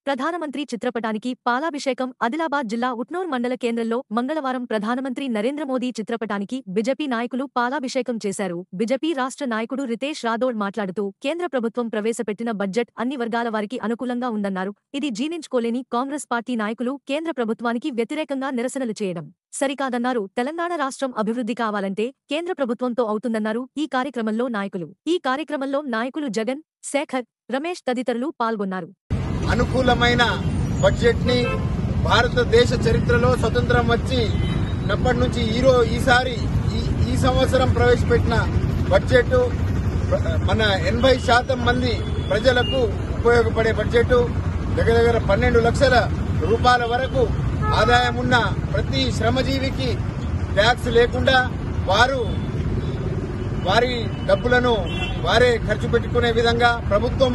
ప్రధానమంత్రి చిత్రపటానికి పాలాభిషేకం ఆదిలాబాద్ జిల్లా ఉట్నూర్ మండల కేంద్రంలో మంగళవారం ప్రధానమంత్రి నరేంద్ర మోదీ చిత్రపటానికి బీజేపీ నాయకులు పాలాభిషేకం చేశారు. బీజేపీ రాష్ట్ర నాయకుడు రితేష్ రాథోడ్ మాట్లాడుతూ కేంద్ర ప్రభుత్వం ప్రవేశపెట్టిన బడ్జెట్ అన్ని వర్గాల వారికి అనుకూలంగా ఉందన్నారు. ఇది జీర్ణించుకోలేని కాంగ్రెస్ పార్టీ నాయకులు కేంద్ర ప్రభుత్వానికి వ్యతిరేకంగా నిరసనలు చేయడం సరికాదన్నారు. తెలంగాణ రాష్ట్రం అభివృద్ధి కావాలంటే కేంద్ర ప్రభుత్వంతో అవుతుందన్నారు. ఈ కార్యక్రమంలో నాయకులు జగన్, శేఖర్, రమేష్ తదితరులు పాల్గొన్నారు. అనుకూలమైన బడ్జెట్ ని భారతదేశ చరిత్రలో స్వతంత్రం వచ్చినప్పటి నుంచి ఈ సంవత్సరం ప్రవేశపెట్టిన బడ్జెట్ మన 80% మంది ప్రజలకు ఉపయోగపడే బడ్జెట్. దగ్గర 12 లక్షల రూపాయల వరకు ఆదాయం ఉన్న ప్రతి శ్రమజీవికి ట్యాక్స్ లేకుండా వారి డబ్బులను వారే ఖర్చు పెట్టుకునే విధంగా ప్రభుత్వం